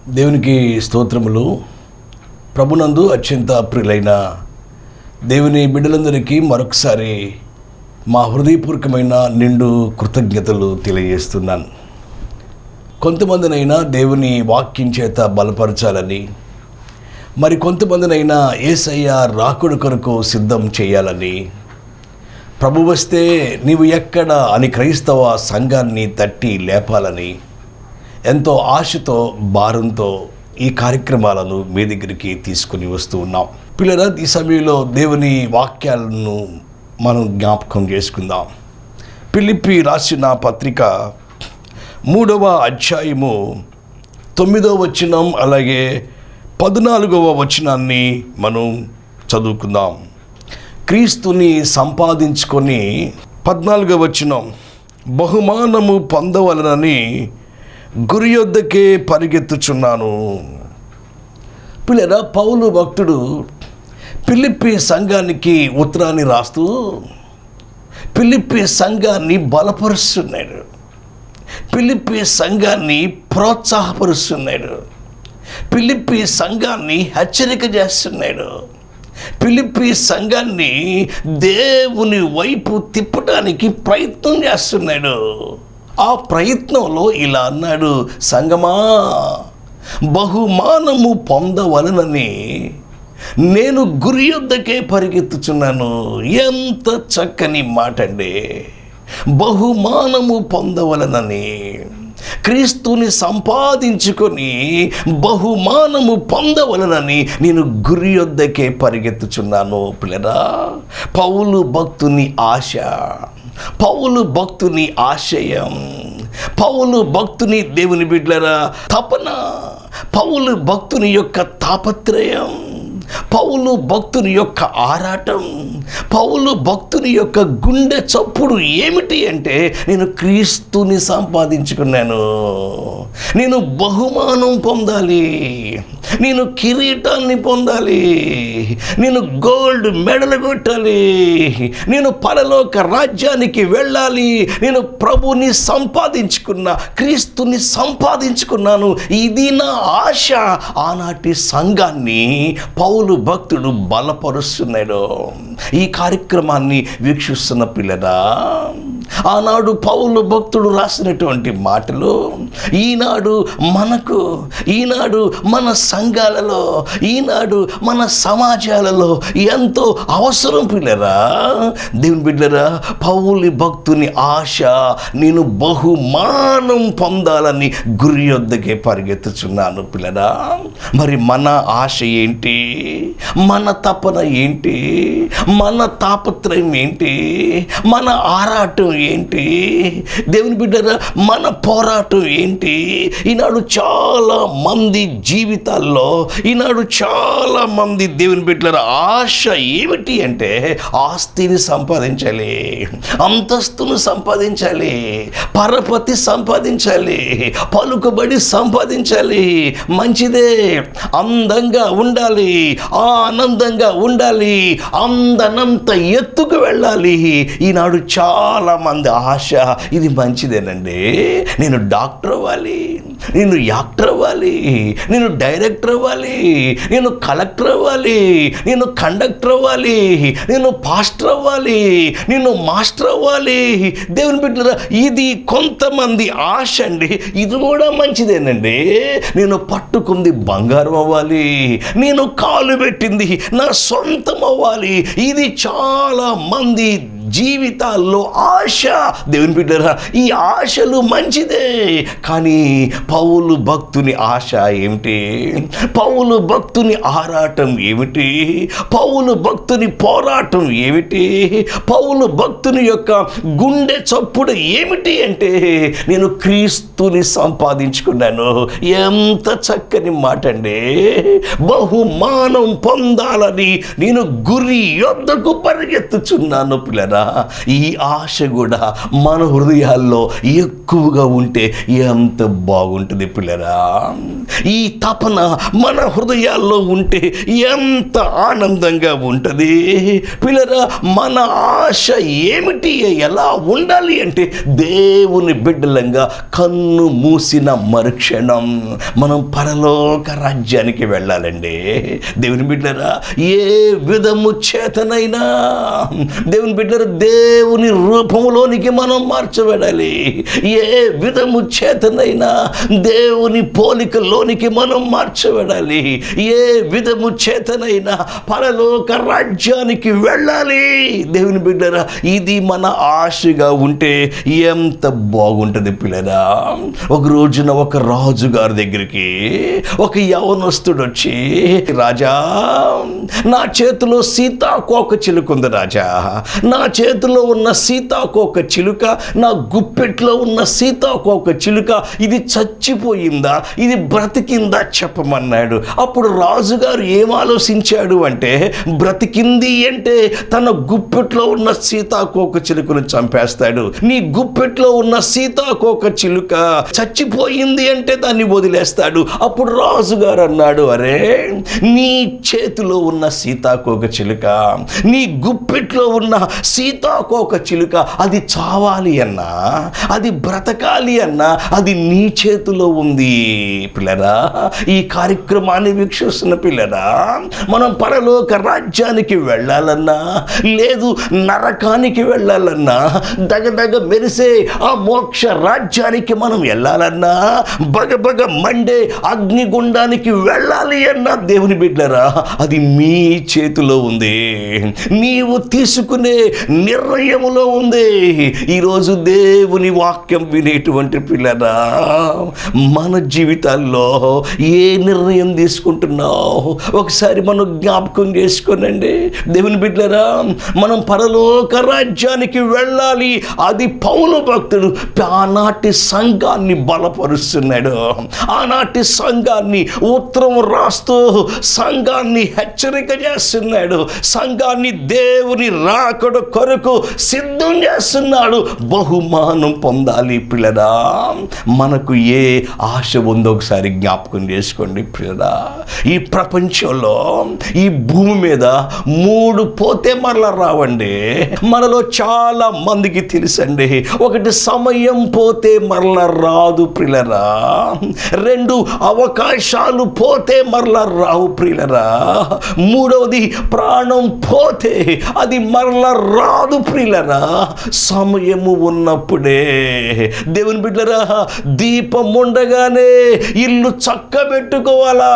దేవునికి స్తోత్రములు. ప్రభునందు అత్యంత ప్రియులైన దేవుని బిడ్డలందరికీ మరొకసారి మా హృదయపూర్వకమైన నిండు కృతజ్ఞతలు తెలియజేస్తున్నాను. కొంతమందినైనా దేవుని వాక్యం చేత బలపరచాలని, మరి కొంతమందినైనా యేసయ్య రాకడ కొరకు సిద్ధం చేయాలని, ప్రభు వస్తే నీవు ఎక్కడ అని క్రైస్తవ సంఘాన్ని తట్టి లేపాలని ఎంతో ఆశతో భారంతో ఈ కార్యక్రమాలను మీ దగ్గరికి తీసుకుని వస్తూ ఉన్నాం. పిల్లరా, ఈ సమయంలో దేవుని వాక్యాలను మనం జ్ఞాపకం చేసుకుందాం. ఫిలిప్పీ రాసిన పత్రిక 3వ అధ్యాయము 9వ వచనం అలాగే 14వ వచనాన్ని మనం చదువుకుందాం. క్రీస్తుని సంపాదించుకొని 14వ వచనం, బహుమానము పొందవలనని గురి యొద్దకే పరిగెత్తుచున్నాను. పిల్లరా, పౌలు భక్తుడు ఫిలిప్పీ సంఘానికి ఉత్తరాన్ని రాస్తూ ఫిలిప్పీ సంఘాన్ని బలపరుస్తున్నాడు, ఫిలిప్పీ సంఘాన్ని ప్రోత్సాహపరుస్తున్నాడు, ఫిలిప్పీ సంఘాన్ని హెచ్చరిక చేస్తున్నాడు, ఫిలిప్పీ సంఘాన్ని దేవుని వైపు తిప్పడానికి ప్రయత్నం చేస్తున్నాడు. ఆ ప్రయత్నంలో ఇలా అన్నాడు, సంగమా, బహుమానము పొందవలనని నేను గురి యొద్దకే పరిగెత్తుచున్నాను. ఎంత చక్కని మాట అండి! బహుమానము పొందవలనని, క్రీస్తుని సంపాదించుకొని బహుమానము పొందవలనని నేను గురి యొద్దకే పరిగెత్తుచున్నాను. పిల్లరా, పౌలు భక్తుని ఆశ, పౌలు భక్తుని ఆశయం, పౌలు భక్తుని దేవుని బిడ్డలారా తపన, పౌలు భక్తుని యొక్క తాపత్రయం, పౌలు భక్తుని యొక్క ఆరాటం, పౌలు భక్తుని యొక్క గుండె చప్పుడు ఏమిటి అంటే, నేను క్రీస్తుని సంపాదించుకున్నాను, నేను బహుమానం పొందాలి, నేను కిరీటాన్ని పొందాలి, నేను గోల్డ్ మెడల్ కొట్టాలి, నేను పరలోక రాజ్యానికి వెళ్ళాలి, నేను ప్రభుని సంపాదించుకున్న, క్రీస్తుని సంపాదించుకున్నాను. ఇది నా ఆశ. ఆనాటి సంఘాన్ని పౌలు భక్తుడు బలపరుస్తున్నాడు. ఈ కార్యక్రమాన్ని వీక్షిస్తున్న పిల్లరా, ఆనాడు పౌలు భక్తుడు రాసినటువంటి మాటలు ఈనాడు మనకు, ఈనాడు మన సంఘాలలో, ఈనాడు మన సమాజాలలో ఎంతో అవసరం. పిల్లరా, దేవుని బిడ్డరా, పౌలు భక్తుని ఆశ, నేను బహుమానం పొందాలని గురి యొద్దకే పరిగెత్తుచున్నాను. పిల్లరా, మరి మన ఆశ ఏంటి? మన తపన ఏంటి? మన తాపత్రయం ఏంటి? మన ఆరాటం ఏంటి? దేవుని బిడ్డరా, మన పోరాటం ఏంటి? ఈనాడు చాలా మంది జీవితాల్లో, ఈనాడు చాలా మంది దేవుని బిడ్డల ఆశ ఏమిటి అంటే, ఆస్తిని సంపాదించాలి, అంతస్తును సంపాదించాలి, పరపతి సంపాదించాలి, పలుకుబడి సంపాదించాలి. మంచిదే, అందంగా ఉండాలి, ఆనందంగా ఉండాలి, అందనంత ఎత్తుకు వెళ్ళాలి. ఈనాడు చాలా మంది ఆశ ఇది మంచిదేనండి. నేను డాక్టర్ అవ్వాలి, నేను యాక్టర్ అవ్వాలి, నేను డైరెక్టర్ అవ్వాలి, నేను కలెక్టర్ అవ్వాలి, నేను కండక్టర్ అవ్వాలి, నేను పాస్టర్ అవ్వాలి, నేను మాస్టర్ అవ్వాలి. దేవుని బిడ్డలారా, ఇది కొంతమంది ఆశ అండి. ఇది కూడా మంచిదేనండి. నేను పట్టుకుంది బంగారం అవ్వాలి, నేను కాలు పెట్టింది నా సొంతం అవ్వాలి. ఇది చాలా మంది జీవితాల్లో ఆశ. దేవుని బిడ్డలారా, ఈ ఆశలు మంచిదే, కానీ పౌలు భక్తుని ఆశ ఏమిటి? పౌలు భక్తుని ఆరాటం ఏమిటి? పౌలు భక్తుని పోరాటం ఏమిటి? పౌలు భక్తుని యొక్క గుండె చప్పుడు ఏమిటి అంటే, నేను క్రీస్తుని సంపాదించుకున్నాను. ఎంత చక్కని మాట అండి! బహుమానం పొందాలని నేను గురి యొద్దకు పరిగెత్తుచున్నాను. పిల్లరా, ఈ ఆశ కూడా మన హృదయాల్లో ఎక్కువగా ఉంటే ఎంత బాగుంటుంది పిల్లరా. ఈ తపన మన హృదయాల్లో ఉంటే ఎంత ఆనందంగా ఉంటుంది పిల్లరా. మన ఆశ ఏమిటి, ఎలా ఉండాలి అంటే దేవుని బిడ్డలంగా కన్ను మూసిన మరుక్షణం మనం పరలోక రాజ్యానికి వెళ్ళాలండి. దేవుని బిడ్డరా, ఏ విధము చేతనైనా దేవుని బిడ్డరా దేవుని రూపంలోనికి మనం మార్చబడాలి. ఏ విధము చేతనైనా దేవుని పోలికలోనికి మనం మార్చబడాలి. ఏ విధము చేతనైనా పరలోక రాజ్యానికి వెళ్ళాలి. దేవుని బిడ్డరా, ఇది మన ఆశగా ఉంటే ఎంత బాగుంటుంది పిల్లరా. ఒక రోజున ఒక రాజు గారి దగ్గరికి ఒక యవనస్తుడు వచ్చి, రాజా, నా చేతిలో సీతాకోక చిలుక ఉంది రాజా, నా చేతిలో ఉన్న సీతాకోక చిలుక, నా గుప్పెట్లో ఉన్న సీతాకోక చిలుక, ఇది చచ్చిపోయిందా, ఇది బ్రతికిందా చెప్పమన్నాడు. అప్పుడు రాజుగారు ఏం ఆలోచించాడు అంటే, బ్రతికింది అంటే తన గుప్పెట్లో ఉన్న సీతాకోక చిలుకను చంపేస్తాడు. నీ గుప్పెట్లో ఉన్న సీతాకోక చిలుక చచ్చిపోయింది అంటే దాన్ని వదిలేస్తాడు. అప్పుడు రాజుగారు అన్నాడు, అరే, నీ చేతిలో ఉన్న సీతాకోక చిలుక, నీ గుప్పెట్లో ఉన్న సీతాకోక చిలుక, అది చావాలి అన్నా, అది బ్రతకాలి అన్నా, అది నీ చేతిలో ఉంది. పిల్లరా, ఈ కార్యక్రమాన్ని వీక్షిస్తున్న పిల్లరా, మనం పరలోక రాజ్యానికి వెళ్ళాలన్నా, లేదు నరకానికి వెళ్ళాలన్నా, దగదగ మెరిసే ఆ మోక్ష రాజ్యానికి మనం వెళ్ళాలన్నా, బగబగ మండే అగ్నిగుండానికి వెళ్ళాలి అన్నా, దేవుని బిడ్డరా, అది మీ చేతిలో ఉంది. నీవు తీసుకునే నిర్ణయములో ఉంది. ఈరోజు దేవుని వాక్యం వినేటువంటి పిల్లరా, మన జీవితాల్లో ఏ నిర్ణయం తీసుకుంటున్నావు ఒకసారి మనం జ్ఞాపకం చేసుకోనండి. దేవుని బిడ్డరా, మనం పరలోక రాజ్యానికి వెళ్ళాలి. అది పౌలు భక్తుడు ఆనాటి సంఘాన్ని బలపరుస్తున్నాడు. ఆనాటి సంఘాన్ని ఉత్తరం రాస్తూ సంఘాన్ని హెచ్చరిక చేస్తున్నాడు. సంఘాన్ని దేవుని రాకడ కొరకు సిద్ధం చేస్తున్నాడు. బహుమానం పొందాలి పిల్లరా. మనకు ఏ ఆశ ఉందో ఒకసారి జ్ఞాపకం చేసుకోండి పిల్లరా. ఈ ప్రపంచంలో, ఈ భూమి మీద 3 పోతే మరలా రావండి. మనలో చాలా మందికి తెలుసండి. ఒకటి, సమయం పోతే మరలా రాదు ప్రియులరా. 2, అవకాశాలు పోతే మరలా రావు ప్రియులరా. 3వది, ప్రాణం పోతే అది మరలా రాదు ప్రియులరా. సమయము ఉన్నప్పుడే దేవుని బిడ్డరా, దీపం ఉండగానే ఇల్లు చక్కబెట్టుకోవాలా.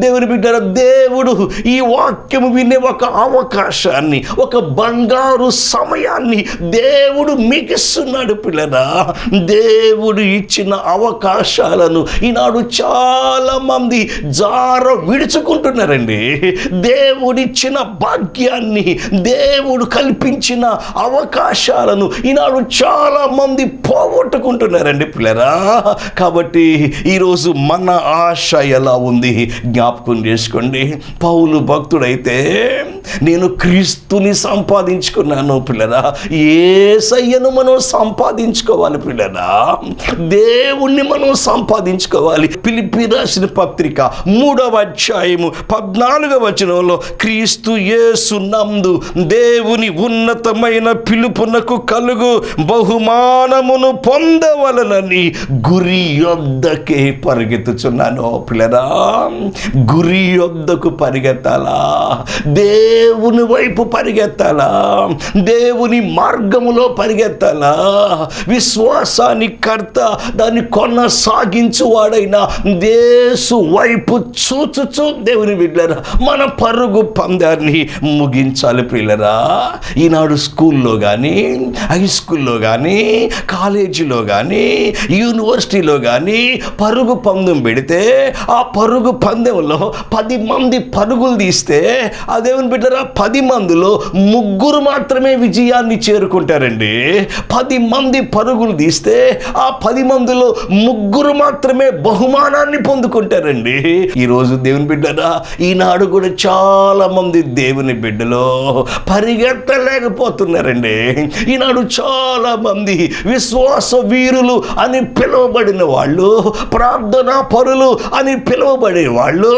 దేవుని బిడ్డరా, దేవుడు ఈ వాక్యము వినే ఒక అవకాశాన్ని, ఒక బంగారు సమయాన్ని దేవుడు మీకు ఇస్తున్నాడు పిల్లరా. దేవుడు ఇచ్చిన అవకాశాలను ఈనాడు చాలా మంది జార విడుచుకుంటున్నారండి. దేవుడిచ్చిన భాగ్యాన్ని, దేవుడు కల్పించిన అవకాశాలను ఈనాడు చాలా మంది పోగొట్టుకుంటున్నారండి పిల్లరా. కాబట్టి ఈరోజు మన ఆశ ఎలా ఉంది జ్ఞాపకం చేసుకోండి. పౌలు భక్తుడైతే, నేను క్రీస్తుని సంపాదించుకున్నాను పిల్లరా. యేసయ్యను మనం సంపాదించుకోవాలి పిల్లరా. దేవుణ్ణి మనం సంపాదించుకోవాలి. ఫిలిప్పీ రాసిన పత్రిక 3వ అధ్యాయము 14వ వచనంలో, క్రీస్తు యేసు నందు దేవుని ఉన్నతమైన పిలుపునకు కలుగు బహుమానమును పొందవలనని గురి యొద్దకే పరిగెత్తుచున్నాను పిల్లరా. గురి యొద్దకు పరిగెత్తాలా, దేవుని వైపు పరిగెత్తాలా, దేవుని మార్గములో పరిగెత్తాలా. విశ్వాసాన్ని కర్త, దాన్ని కొనసాగించువాడైన యేసు వైపు చూచుచూ దేవుని బిడ్డలారా, మన పరుగు పందాన్ని ముగించాలి ప్రియులరా. ఈనాడు స్కూల్లో కానీ, హై స్కూల్లో కానీ, కాలేజీలో కానీ, యూనివర్సిటీలో కానీ పరుగు పందెం పెడితే, ఆ పరుగు పందెంలో 10 మంది పరుగులు తీస్తే, ఆ దేవుని బిడ్డరా, 10 మందిలో 3 మాత్రమే విజయాన్ని చేరుకుంటారండి. 10 మంది పరుగులు తీస్తే ఆ 10 మందిలో 3 మాత్రమే బహుమానాన్ని పొందుకుంటారండి. ఈరోజు దేవుని బిడ్డరా, ఈనాడు కూడా చాలా మంది దేవుని బిడ్డలో పరిగెత్తలేక పరిగెత్తలేకపోతున్నారండి. ఈనాడు చాలా మంది విశ్వాస వీరులు అని పిలువబడిన వాళ్ళు, ప్రార్థనా పరులు అని పిలువబడే వాళ్ళు,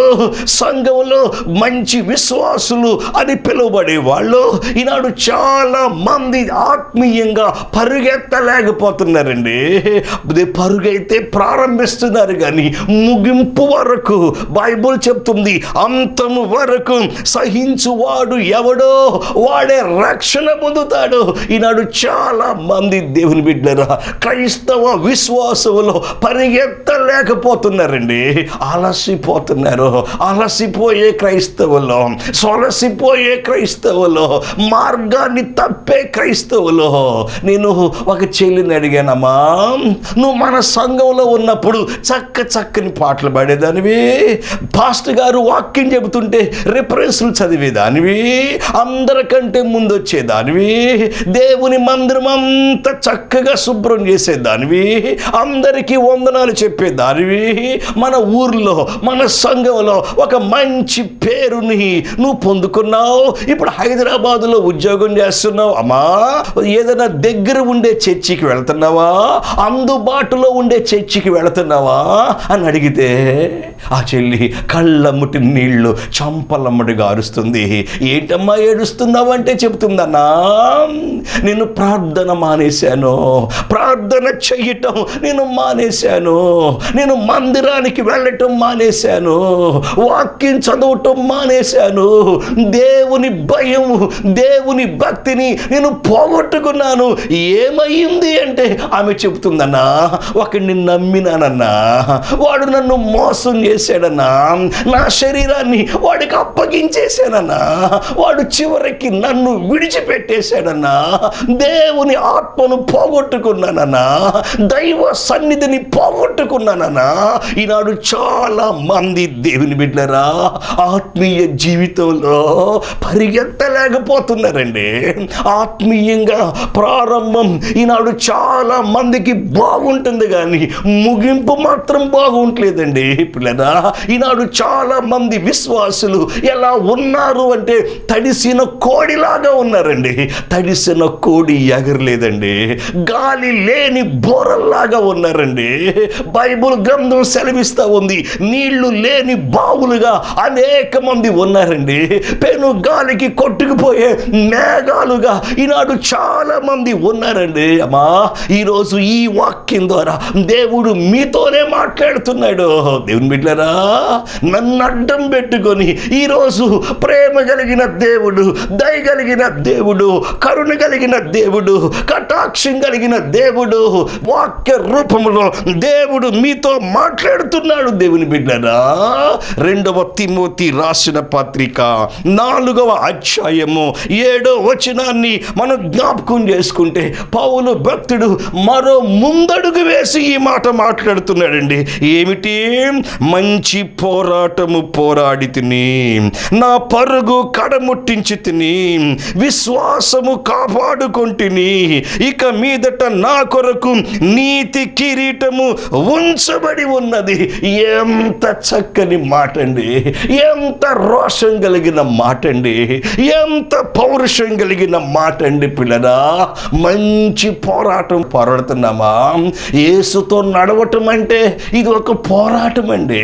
సంఘంలో మంచి విశ్వాసులు అని పిలువబడే వాళ్ళు ఈనాడు చాలా మంది ఆత్మీయంగా పరిగెత్తలేకపోతున్నారండి. పరుగైతే ప్రారంభిస్తున్నారు కానీ ముగింపు వరకు బైబుల్ చెప్తుంది, అంతము వరకు సహించువాడు ఎవడో వాడే రక్షణ పొందుతాడు. ఈనాడు చాలా మంది దేవుని బిడ్డలారా క్రైస్తవ విశ్వాసంలో పరిగెత్తలేకపోతున్నారండి. అలసిపోతున్నారు. అలసిపోయే క్రైస్తవులో, సొలసిపోయే క్రైస్తవులో, మార్గాన్ని తప్పే క్రైస్తవులో. నేను ఒక చెల్లిని అడిగానమ్మా, నువ్వు మన సంఘంలో ఉన్నప్పుడు చక్కని పాటలు పాడేదానివి, పాస్టర్ గారు వాక్యం చెబుతుంటే రిఫరెన్స్లు చదివేదానివి, అందరికంటే ముందు వచ్చేదానివి, దేవుని మందిరం అంతా చక్కగా శుభ్రం చేసేదానివి, అందరికీ వందనాలు చెప్పేదానివి, మన ఊర్లో మన సంఘంలో ఒక మంచి పేరుని నువ్వు పొందుకున్నావు. ఇప్పుడు హైదరాబాదులో ఉద్యోగం చేస్తున్నావు. అమ్మా, ఏదైనా దగ్గర ఉండే చర్చికి వెళ్తున్నావా, అందుబాటులో ఉండే చర్చికి వెళుతున్నావా అని అడిగితే ఆ చెల్లి కళ్ళమ్మటి నీళ్లు చంపలమ్మటి గారుస్తుంది. ఏంటమ్మా ఏడుస్తున్నావు అంటే చెప్తుందన్నా, నేను ప్రార్థన మానేశాను, ప్రార్థన చెయ్యటం నేను మానేశాను, నేను మందిరానికి వెళ్ళటం మానేశాను, వాక్యం చదవటం మానేశాను, దేవుని భయం, దేవుని భక్తిని నేను పోగొట్టుకున్నాను. ఏమైంది అంటే ఆమె చెప్తుందన్నా, ఒకడిని నమ్మినానన్నా, వాడు నన్ను మోసం చేశాడన్నా, నా శరీరాన్ని వాడికి అప్పగించేశానన్నా, వాడు చివరికి నన్ను విడిచిపెట్టేశాడన్నా, దేవుని ఆత్మను పోగొట్టుకున్నానన్నా, దైవ సన్నిధిని పోగొట్టుకున్నానన్నా. ఈనాడు చాలా మంది దేవుని బిడ్డలారా ఆత్మీయ జీవితంలో పరిగెత్తలేకపోతున్నారండి. ఆత్మీయంగా ప్రారంభం ఈనాడు చాలా మందికి బాగుంటుంది కానీ ముగింపు మాత్రం బాగుంటలేదండి పిల్లరా. ఈనాడు చాలా మంది విశ్వాసులు ఎలా ఉన్నారు అంటే తడిసిన కోడిలాగా ఉన్నారండి. తడిసిన కోడి ఎగరలేదండి, గాలి లేని బోరల్లాగా ఉన్నారండి. బైబుల్ గ్రంథం సెలవిస్తూ ఉంది, నీళ్లు లేని బావులుగా అనేక మంది ఉన్నారండి. పెను గాలికి కొట్టుకుపోయే మేఘాలుగా ఈనాడు చాలా మంది ఉన్నారండి. అమ్మా, ఈరోజు ఈ వాక్యం ద్వారా దేవుడు మీతోనే మాట్లాడుతున్నాడు. దేవుని బిడ్డలారా, నన్ను అడ్డం పెట్టుకొని ఈరోజు ప్రేమ కలిగిన దేవుడు, దయ కలిగిన దేవుడు, కరుణ కలిగిన దేవుడు, కటాక్షం కలిగిన దేవుడు వాక్య రూపంలో దేవుడు మీతో మాట్లాడుతున్నాడు. దేవుని బిడ్డలారా, 2వ తిమోతి రాసిన పత్రిక 4వ అధ్యాయము 7వ వచనాన్ని మనం జ్ఞాపకం చేసుకుంటే పౌలు భక్తుడు మరో ముందడుగు వేసి ఈ మాట మాట్లాడుతున్నాడండి. ఏమిటి? మంచి పోరాటము పోరాడి తిని, నా పరుగు కడముట్టించి తిని, విశ్వాసము కాపాడుకొంటిని, ఇక మీదట నా కొరకు నీతి కిరీటము ఉంచబడి ఉన్నది. ఎంత చక్కని మాట అండి, ఎంత రోషం కలిగిన మాట అండి, ఎంత పౌరుషం కలిగిన మాట అండి పిల్లరా. మంచి పోరాటం పోరాడుతున్నామా? యేసుతో నడవటం అంటే ఇది ఒక పోరాటం అండి.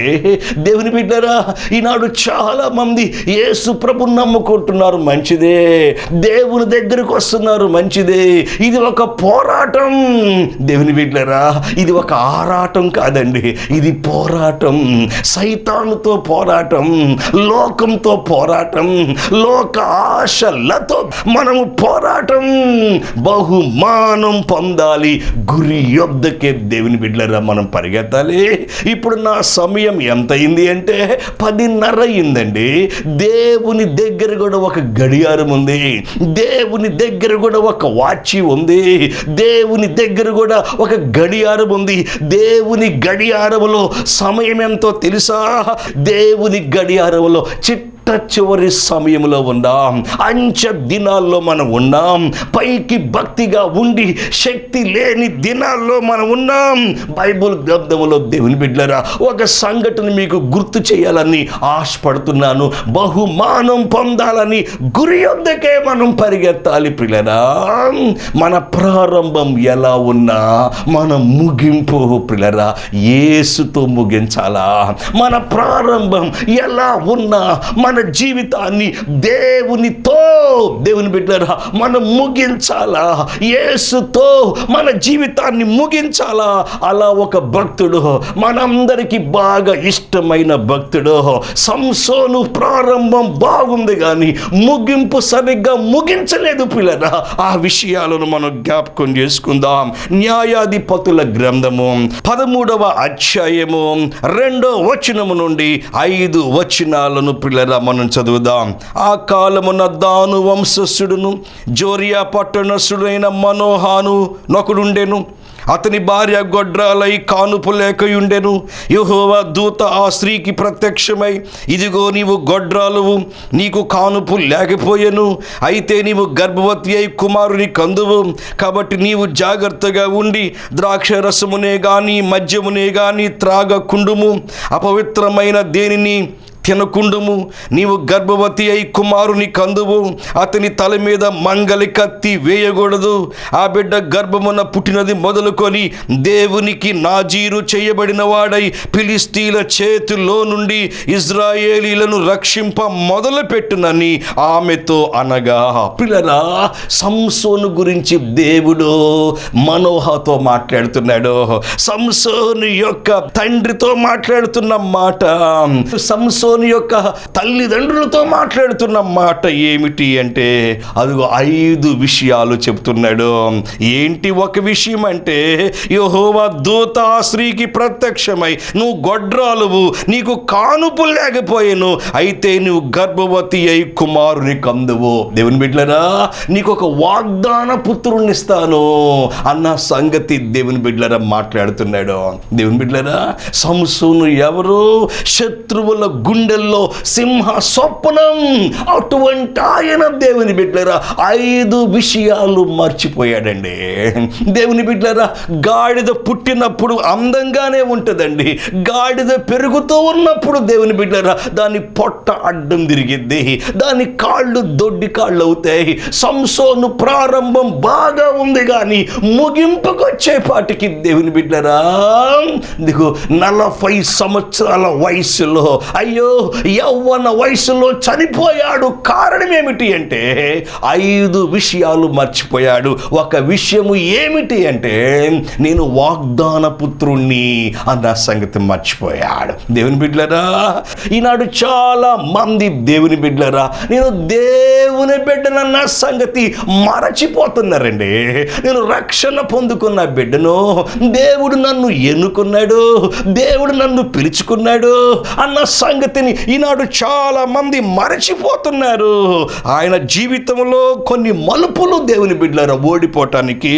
దేవుని బిడ్డరా, ఈనాడు చాలా మంది యేసు ప్రభు నమ్ముకుంటున్నారు, మంచిదే. దేవుని దగ్గరకు వస్తున్నారు, మంచిదే. ఇది ఒక పోరాటం. దేవుని బిడ్డరా, ఇది ఒక ఆరాటం కాదండి, ఇది పోరాటం. సైతానుతో పోరాటం, లోకంతో పోరాటం, లోక ఆశలతో మనము పోరాటం. బహుమానం పొందాలి, గురి యొద్దకే దేవుని బిడ్డలారా మనం పరిగెత్తాలి. ఇప్పుడు నా సమయం ఎంత అయింది అంటే 10:30 అయిందండి. దేవుని దగ్గర కూడా ఒక గడియారం ఉంది, దేవుని దగ్గర కూడా ఒక వాచి ఉంది, దేవుని దగ్గర కూడా ఒక గడియారం ఉంది. దేవుని గడియారములో సమయం ఎంతో తెలుసా? దేవుని గడియారములో చిట్ట చిట్ట చివరి సమయంలో ఉన్నాం, అంచె దినాల్లో మనం ఉన్నాం, పైకి భక్తిగా ఉండి శక్తి లేని దినాల్లో మనం ఉన్నాం. బైబిల్ గ్రంథంలో దేవుని బిడ్డలారా, ఒక సంఘటన మీకు గుర్తు చేయాలని ఆశపడుతున్నాను. బహుమానం పొందాలని గురి వద్దకే మనం పరిగెత్తాలి ప్రియులారా. మన ప్రారంభం ఎలా ఉన్నా మన ముగింపు ప్రియులారా యేసుతో ముగించాలా. మన ప్రారంభం ఎలా ఉన్నా మన జీవితాన్ని దేవుని బిడ్డలారా మనం ముగించాలా, యేసుతో మన జీవితాన్ని ముగించాలా. అలా ఒక భక్తుడు, మనందరికీ బాగా ఇష్టమైన భక్తుడు సంసోను ప్రారంభం బాగుంది కానీ ముగింపు సరిగ్గా ముగించలేదు పిల్లరా. ఆ విషయాలను మనం జ్ఞాపకం చేసుకుందాం. న్యాయాధిపతుల గ్రంథము 13వ అధ్యాయము 2వ వచనము నుండి 5 వచనాలను పిల్లరా మనం చదువుదాం. ఆ కాలమున దాను వంశస్థుడును జోరియా పట్టణస్థుడైన మనోహాను నొకడుండెను. అతని భార్య గొడ్రాలై కానుపు లేకయుండెను. యెహోవా దూత ఆ స్త్రీకి ప్రత్యక్షమై, ఇదిగో నీవు గొడ్రాలువు, నీకు కానుపు లేకపోయెను, అయితే నీవు గర్భవతి అయి కుమారుని కందువు. కాబట్టి నీవు జాగ్రత్తగా ఉండి ద్రాక్ష రసమునే గాని మద్యమునే గాని త్రాగకుండుము, అపవిత్రమైన దేనిని తినకుండుము. నీవు గర్భవతి అయి కుమారుని కందువు, అతని తల మీద మంగలి కత్తి వేయకూడదు. ఆ బిడ్డ గర్భమున పుట్టినది మొదలుకొని దేవునికి నాజీరు చేయబడిన వాడై ఫిలిస్తీన్ల చేతిలో నుండి ఇజ్రాయేలీలను రక్షింప మొదలుపెట్టునని ఆమెతో అనగా. పిల్లరా, సంసోను గురించి దేవుడు మనోహతో మాట్లాడుతున్నాడు. సంసోను యొక్క తండ్రితో మాట్లాడుతున్న మాట, సంసోను యొక్క తల్లిదండ్రులతో మాట్లాడుతున్న మాట ఏమిటి అంటే, అదిగో 5 విషయాలు చెప్తున్నాడు. ఏంటి ఒక విషయం అంటే, యెహోవా దూత ఆ స్త్రీకి ప్రత్యక్షమై, నువ్వు గొడ్రాలువు, నీకు కానుపు లేకపోయేను, అయితే నువ్వు గర్భవతి అయి కుమారుని కందువు. దేవుని బిడ్డలారా, నీకు ఒక వాగ్దాన పుత్రుని ఇస్తాను అన్న సంగతి దేవుని బిడ్డలారా మాట్లాడుతున్నాడు. దేవుని బిడ్డలారా, సంసోను ఎవరు? శత్రువుల గుండెల్లో సింహ స్వప్నం. అటువంటి ఆయన దేవుని బిడ్డలారా 5 విషయాలు మర్చిపోయాడండి. దేవుని బిడ్డలారా, గాడిద పుట్టినప్పుడు అందంగానే ఉంటుందండి. గాడిద పెరుగుతూ ఉన్నప్పుడు దేవుని బిడ్డలారా దాని పొట్ట అడ్డం తిరిగిద్ది, దాని కాళ్ళు దొడ్డి కాళ్ళు అవుతాయి. సంసోను ప్రారంభం బాగా ఉంది కానీ ముగింపుకు వచ్చేపాటికి దేవుని బిడ్డలారా 40 సంవత్సరాల వయసులో, అయ్యో యవ్వన వయసులో చనిపోయాడు. కారణం ఏమిటి అంటే 5 విషయాలు మర్చిపోయాడు. ఒక విషయము ఏమిటి అంటే, నేను వాగ్దాన పుత్రుణ్ణి అన్న సంగతి మర్చిపోయాడు. దేవుని బిడ్డలారా, ఈనాడు చాలా మంది దేవుని బిడ్డలారా నేను దేవుని బిడ్డనన్న సంగతి మరచిపోతున్నారండి. నేను రక్షణ పొందుకున్న బిడ్డను, దేవుడు నన్ను ఎన్నుకున్నాడు, దేవుడు నన్ను పిలుచుకున్నాడు అన్న సంగతిని ఈనాడు చాలా మంది మరచిపోతున్నారు. ఆయన జీవితంలో కొన్ని మలుపులు దేవుని బిడ్డలారా ఓడిపోవటానికి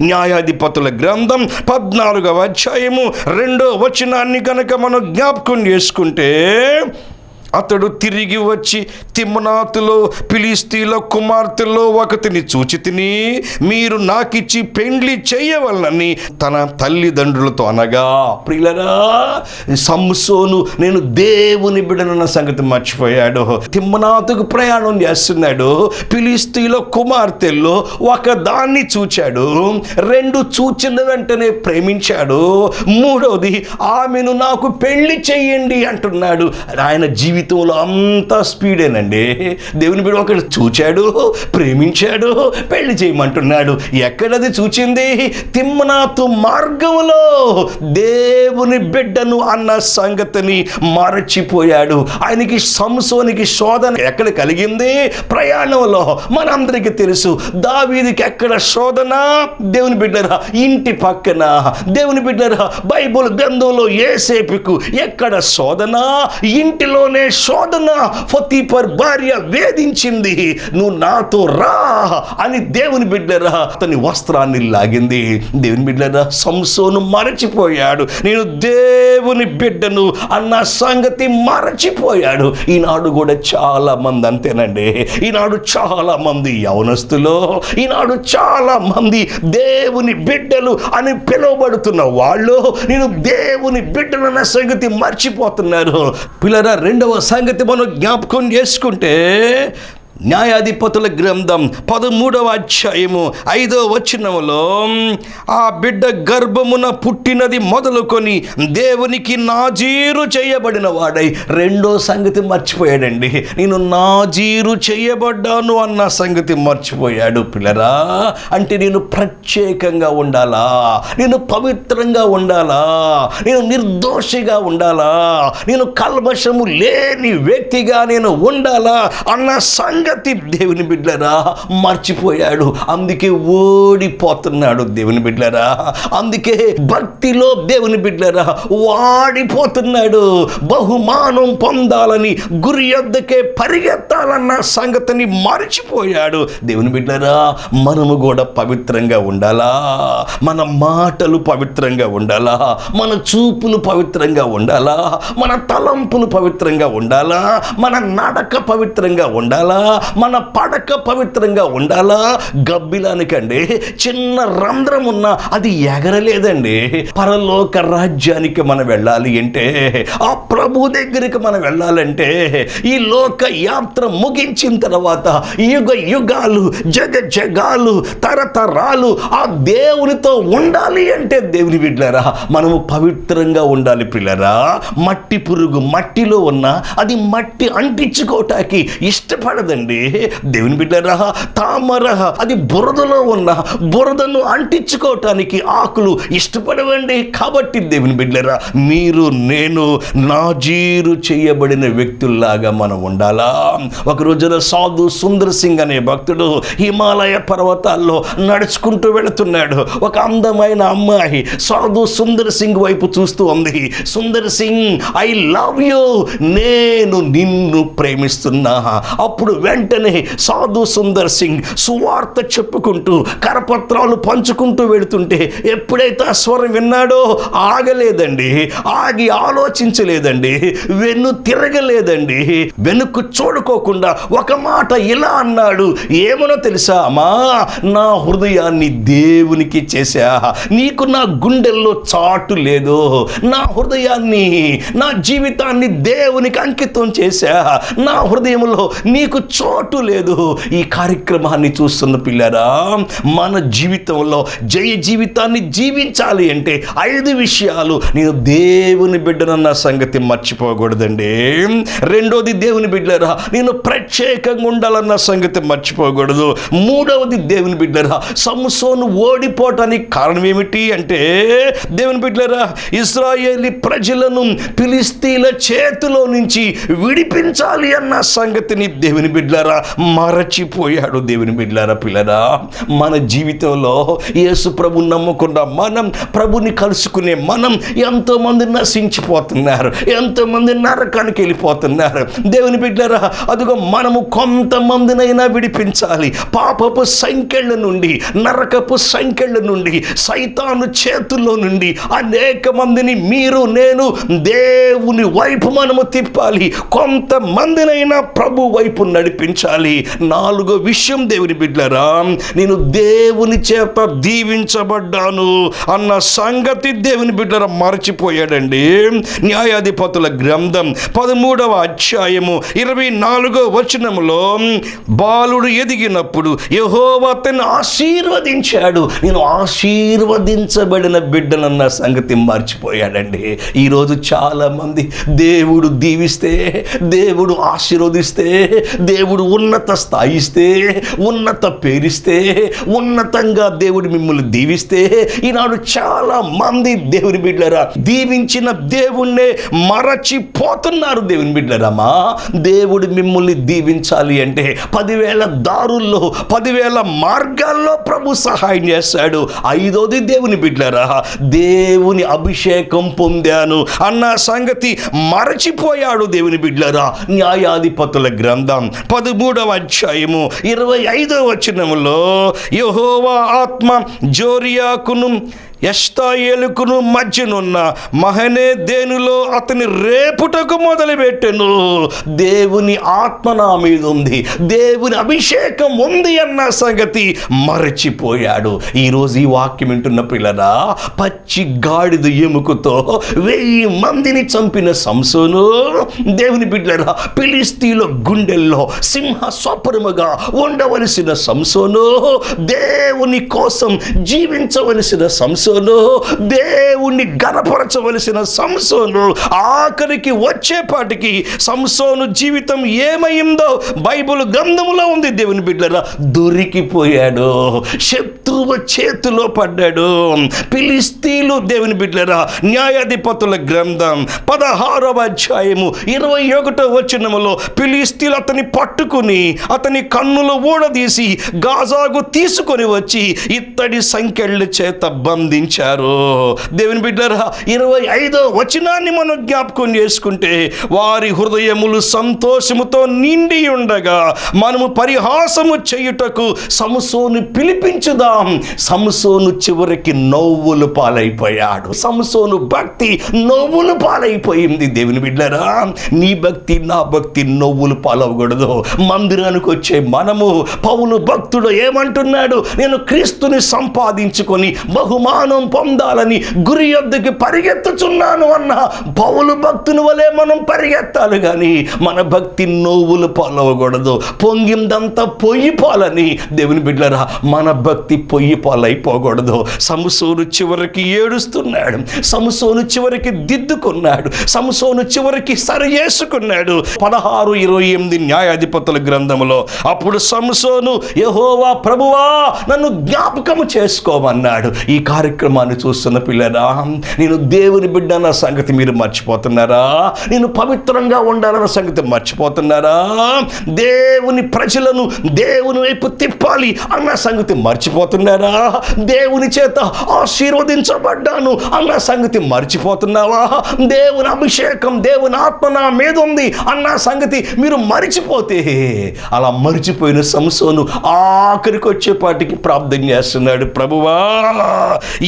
న్యాయాధిపతుల గ్రంథం 14వ అధ్యాయము 2వ వచనాన్ని కనుక మనం జ్ఞాపకం చేసుకుంటే, అతడు తిరిగి వచ్చి తిమ్నాతులో ఫిలిస్తీన్ల కుమార్తెలో ఒకతిని చూచి తిని, మీరు నాకిచ్చి పెండ్లి చేయవలనని తన తల్లిదండ్రులతో అనగా. ప్రియులరా, సంసోను నేను దేవుని బిడ్డనన్న సంగతి మర్చిపోయాడు. తిమ్నాతుకు ప్రయాణం చేస్తున్నాడు. ఫిలిస్తీన్ల కుమార్తెల్లో ఒక దాన్ని చూచాడు. 2 చూచిన వెంటనే ప్రేమించాడు. 3వది ఆమెను నాకు పెళ్లి చెయ్యండి అంటున్నాడు. ఆయన జీవితంలో అంతా స్పీడేనండి. దేవుని బిడ్డ ఒకడు చూచాడు, ప్రేమించాడు, పెళ్లి చేయమంటున్నాడు. ఎక్కడది చూచింది? తిమ్నాతు మార్గంలో దేవుని బిడ్డను అన్న సంగతిని మరచిపోయాడు. ఆయనకి సంసోనికి శోధన ఎక్కడ కలిగింది? ప్రయాణంలో. మనందరికీ తెలుసు దావీదుకి ఎక్కడ శోధన? దేవుని బిడ్డరా ఇంటి పక్కన. దేవుని బిడ్డరా బైబిల్ గ్రంథంలో యోసేపుకు ఎక్కడ శోధన? ఇంటిలోనే శోధన పొతీఫర్ భార్య వేధించింది, నువ్వు నాతో రా అని దేవుని బిడ్డరా అతని వస్త్రాన్ని లాగింది. దేవుని బిడ్డరా సంసోను మరచిపోయాడు, నేను దేవుని బిడ్డను అన్న సంగతి మరచిపోయాడు. ఈనాడు కూడా చాలా మంది అంతేనండి. ఈనాడు చాలా మంది యవనస్తులు, ఈనాడు చాలా మంది దేవుని బిడ్డలు అని పిలువబడుతున్న వాళ్ళు నేను దేవుని బిడ్డలన్న సంగతి మర్చిపోతున్నారు. పిల్లరా, రెండవ సంగతి మనం జ్ఞాపకం చేసుకుంటే న్యాయాధిపతుల గ్రంథం 13వ అధ్యాయము 5వ వచనములో ఆ బిడ్డ గర్భమున పుట్టినది మొదలుకొని దేవునికి నాజీరు చేయబడిన వాడై, రెండో సంగతి మర్చిపోయాడండి. నేను నాజీరు చేయబడ్డాను అన్న సంగతి మర్చిపోయాడు. పిల్లరా, అంటే నేను ప్రత్యేకంగా ఉండాలా, నేను పవిత్రంగా ఉండాలా, నేను నిర్దోషిగా ఉండాలా, నేను కల్మషము లేని వ్యక్తిగా నేను ఉండాలా అన్న సంగతి దేవుని బిడ్డరా మర్చిపోయాడు. అందుకే ఓడిపోతున్నాడు దేవుని బిడ్డరా. అందుకే భక్తిలో దేవుని బిడ్డరా వాడిపోతున్నాడు. బహుమానం పొందాలని గురి యొద్దకే పరిగెత్తాలన్న సంగతిని మర్చిపోయాడు. దేవుని బిడ్డరా, మనము కూడా పవిత్రంగా ఉండాలా, మన మాటలు పవిత్రంగా ఉండాలా, మన చూపులు పవిత్రంగా ఉండాలా, మన తలంపులు పవిత్రంగా ఉండాలా, మన నడక పవిత్రంగా ఉండాలా, మన పడక పవిత్రంగా ఉండాలా. గబ్బిలానికండి చిన్న రంధ్రం ఉన్నా అది ఎగరలేదండి. పరలోక రాజ్యానికి మనం వెళ్ళాలి అంటే, ఆ ప్రభు దగ్గరికి మనం వెళ్ళాలంటే, ఈ లోక యాత్ర ముగించిన తర్వాత యుగ యుగాలు జగ జగాలు తరతరాలు ఆ దేవునితో ఉండాలి అంటే దేవుని బిడ్డలారా మనము పవిత్రంగా ఉండాలి. పిల్లరా, మట్టి పురుగు మట్టిలో ఉన్న అది మట్టి అంటించుకోవటానికి ఇష్టపడదండి. దేవుని బిడ్డరా, తామర అది బురదలో ఉన్న బురదను అంటించుకోవటానికి ఆకులు ఇష్టపడవండి. కాబట్టి దేవుని బిడ్డరా, మీరు నేను నాజీరు చేయబడిన వ్యక్తుల్లాగా మనం ఉండాలా. ఒక రోజున సాధు సుందర్ సింగ్ అనే భక్తుడు హిమాలయ పర్వతాల్లో నడుచుకుంటూ వెళుతున్నాడు. ఒక అందమైన అమ్మాయి సాధు సుందర్ సింగ్ వైపు చూస్తూ ఉంది. Sundar Singh, I love you, నేను నిన్ను ప్రేమిస్తున్నా. అప్పుడు వెంటనే సాధు సుందర్ సింగ్ సువార్త చెప్పుకుంటూ కరపత్రాలు పంచుకుంటూ వెళుతుంటే ఎప్పుడైతే ఆ స్వరం విన్నాడో ఆగలేదండి, ఆగి ఆలోచించలేదండి, వెన్ను తిరగలేదండి, వెనుక్కు చూడుకోకుండా ఒక మాట ఇలా అన్నాడు. ఏమనో తెలుసా అమ్మా, నా హృదయాన్ని దేవునికి చేశా, నీకు నా గుండెల్లో చాటు లేదు, నా హృదయాన్ని నా జీవితాన్ని దేవునికి అంకితం చేశా, నా హృదయంలో నీకు చోటు లేదు. ఈ కార్యక్రమాన్ని చూస్తున్న పిల్లరా, మన జీవితంలో జయ జీవితాన్ని జీవించాలి అంటే 5 విషయాలు నేను దేవుని బిడ్డనన్న సంగతి మర్చిపోకూడదండి. రెండోది దేవుని బిడ్డరా నేను ప్రత్యేకంగా ఉండాలన్న సంగతి మర్చిపోకూడదు. మూడవది దేవుని బిడ్డరా సంసోను ఓడిపోవటానికి కారణం ఏమిటి అంటే, దేవుని బిడ్డరా ఇశ్రాయేలీ ప్రజలను ఫిలిష్తీయుల చేతిలో నుంచి విడిపించాలి అన్న సంగతిని దేవుని బిడ్డలారా మరచిపోయాడు. దేవుని బిడ్డలారా, పిల్లరా, మన జీవితంలో యేసు ప్రభు నమ్ముకున్న మనం, ప్రభుని కలుసుకునే మనం ఎంతోమంది నశించిపోతున్నారు, ఎంతోమంది నరకానికి వెళ్ళిపోతున్నారు. దేవుని బిడ్డలారా, అదిగో మనము కొంతమందినైనా విడిపించాలి. పాపపు సంకెళ్ళ నుండి, నరకపు సంకెళ్ళ నుండి, సైతాను చేతుల్లో నుండి అనేక మందిని మీరు నేను దేవుని వైపు మనము తిప్పాలి. కొంతమందినైనా ప్రభు వైపు నడిపించాలి. 4వ విషయం దేవుని బిడ్డలారా, నేను దేవుని చేత దీవించబడ్డాను అన్న సంగతి దేవుని బిడ్డలారా మర్చిపోయాడండి. న్యాయాధిపతుల గ్రంథం 13వ అధ్యాయము 24వ వచనములో, బాలుడు ఎదిగినప్పుడు యెహోవా అతన్ని ఆశీర్వదించాడు. నేను ఆశీర్వదించబడిన బిడ్డనన్న సంగతి మర్చిపోయాడండి. ఈరోజు చాలా మంది దేవుడు దీవిస్తే, దేవుడు ఆశీర్వదిస్తే, దేవుడు దేవుడు ఉన్నత స్థాయిస్తే, ఉన్నత పేరిస్తే, ఉన్నతంగా దేవుడు మిమ్మల్ని దీవిస్తే, ఈనాడు చాలా మంది దేవుని బిడ్డలారా దీవించిన దేవుణ్ణే మరచిపోతున్నారు. దేవుని బిడ్డలారమ్మా, దేవుడు మిమ్మల్ని దీవించాలి అంటే 10,000 దారుల్లో 10,000 మార్గాల్లో ప్రభు సహాయం చేస్తాడు. 5వది దేవుని బిడ్డలారా, దేవుని అభిషేకం పొందాను అన్న సంగతి మరచిపోయాడు. దేవుని బిడ్డలారా, న్యాయాధిపతుల గ్రంథం 13వ అధ్యాయము 25వ వచనములో యెహోవా ఆత్మ జోరియాకును ఎష్తాయేలుకును మధ్యనున్న మహనేదేనులో అతని రేపుటకు మొదలుపెట్టెను. దేవుని ఆత్మ నా మీద ఉంది, దేవుని అభిషేకం ఉంది అన్న సంగతి మరచిపోయాడు. ఈరోజు ఈ వాక్యం వింటున్న పిల్లరా, పచ్చి గాడిద ఎముకతో 1000 మందిని చంపిన సంసోను, దేవుని బిడ్డలరా ఫిలిష్తీయుల గుండెల్లో సింహ స్వపరముగా ఉండవలసిన సంసోను, దేవుని కోసం జీవించవలసిన సంసోను, దేవుణ్ణి గణపరచవలసిన సంసోను, ఆఖరికి వచ్చేపాటికి సంసోను జీవితం ఏమైందో బైబిల్ గ్రంథములో ఉంది. దేవుని బిడ్డలారా, దొరికిపోయాడు, శత్రువు చేతిలో పడ్డాడు. ఫిలిష్తీయులు, దేవుని బిడ్డలారా, న్యాయాధిపతుల గ్రంథం 16వ అధ్యాయము 21వ వచనములో ఫిలిష్తీయులు అతన్ని పట్టుకుని అతని కన్నులు ఊడదీసి గాజాకు తీసుకొని వచ్చి ఇత్తడి సంకెళ్ళ చేత బంధించారు. దేవుని బిడ్డలారా, 25వ వచనాన్ని మనం జ్ఞాపకం చేసుకుంటే, వారి హృదయములు సంతోషముతో నిండి ఉండగా మనము పరిహాసము చేయుటకు సంసోను పిలిపించుదాం. సంసోను చివరికి నవ్వులు పాలైపోయాడు. సంసోను భక్తి నవ్వులు పాలైపోయింది. దేవుని బిడ్డలారా, నీ భక్తి నా భక్తి నవ్వులు పాలవకూడదు. మందిరానికి వచ్చే మనము పౌలు భక్తుడు ఏమంటున్నాడు? నేను క్రీస్తుని సంపాదించుకొని బహుమానం పొందాలని గురి యొద్దకు పరిగెత్తుచున్నాను అన్న పౌలు భక్తుని వలె మనం పరిగెత్తాలి, కానీ మన భక్తి నవ్వులు పాలవకూడదు. పొంగిందంతా పొయ్యి పాలని. దేవుని బిడ్డలారా, మన భక్తి పొయ్యి పాలైపోకూడదు. సంసోను చివరికి ఏడుస్తున్నాడు, సంసోను చివరికి దిద్దుకున్నాడు, సంసోను చివరికి సరి చేసుకున్నాడు. 16:28 న్యాయాధిపతుల గ్రంథములో అప్పుడు సంసోను, యెహోవా ప్రభువా నన్ను జ్ఞాపకము చేసుకోమన్నాడు. ఈ కార్యక్రమాన్ని చూస్తున్న పిల్లరా, నేను దేవుని బిడ్డ అన్న సంగతి మీరు మర్చిపోతున్నారా? నేను పవిత్రంగా ఉండాలన్న సంగతి మర్చిపోతున్నారా? దేవుని ప్రజలను దేవుని వైపు తిప్పాలి అన్న సంగతి మర్చిపోతున్నారా? దేవుని చేత ఆశీర్వదించబడ్డాను అన్న సంగతి మర్చిపోతున్నావా? దేవుని అభిషేకం, దేవుని ఆత్మ నా మీద ఉంది అన్న సంగతి మీరు మర్చిపోతే, అలా మర్చిపోయిన సంసోను ఆఖరికి వచ్చేపాటికి ప్రార్థన చేస్తున్నాడు, ప్రభువా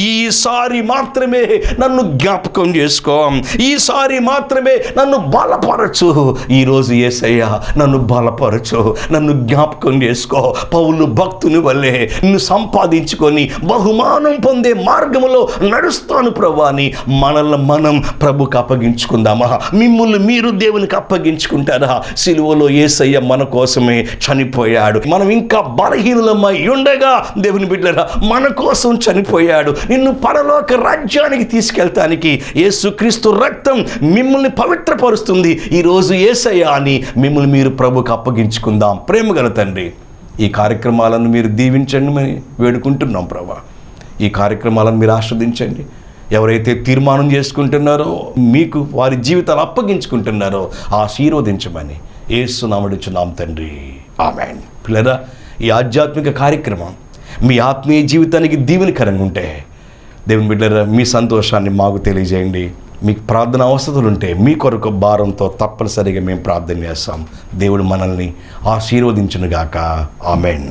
ఈసారి మాత్రమే నన్ను జ్ఞాపకం చేసుకో, ఈసారి మాత్రమే నన్ను బలపరచు. ఈరోజు యేసయ్య నన్ను బలపరచు, నన్ను జ్ఞాపకం చేసుకో. పౌలు భక్తుని వల్లే నిన్ను సంపాదించుకొని బహుమానం పొందే మార్గంలో నడుస్తాను ప్రభు అని మనల్ని మనం ప్రభుకి అప్పగించుకుందామా? మిమ్మల్ని మీరు దేవునికి అప్పగించుకుంటారా? సిలువలో యేసయ్య మన కోసమే చనిపోయాడు. మనం ఇంకా బలహీనులమై ఉండగా దేవుని బిడ్డలారా మన కోసం చనిపోయాడు. నిన్ను పరలోక రాజ్యానికి తీసుకెళ్తానికి యేసుక్రీస్తు రక్తం మిమ్మల్ని పవిత్రపరుస్తుంది. ఈరోజు యేసయ్య అని మిమ్మల్ని మీరు ప్రభుకి అప్పగించుకుందాం. ప్రేమగల తండ్రి, ఈ కార్యక్రమాలను మీరు దీవించండి అని వేడుకుంటున్నాం ప్రభా. ఈ కార్యక్రమాలను మీరు ఆస్వాదించండి. ఎవరైతే తీర్మానం చేసుకుంటున్నారో, మీకు వారి జీవితాలు అప్పగించుకుంటున్నారో ఆశీర్వదించమని యేసు నామమున తండ్రి, ఆమేన్. పిల్లరా, ఈ ఆధ్యాత్మిక కార్యక్రమం మీ ఆత్మీయ జీవితానికి దీవెనకరంగా ఉంటే దేవుని బిడ్డలారా మీ సంతోషాన్ని మాకు తెలియజేయండి. మీకు ప్రార్థన అవసరాలు ఉంటే మీ కొరకు భారంతో తప్పనిసరిగా మేము ప్రార్థన చేస్తాం. దేవుడు మనల్ని ఆశీర్వదించునుగాక. ఆమేన్.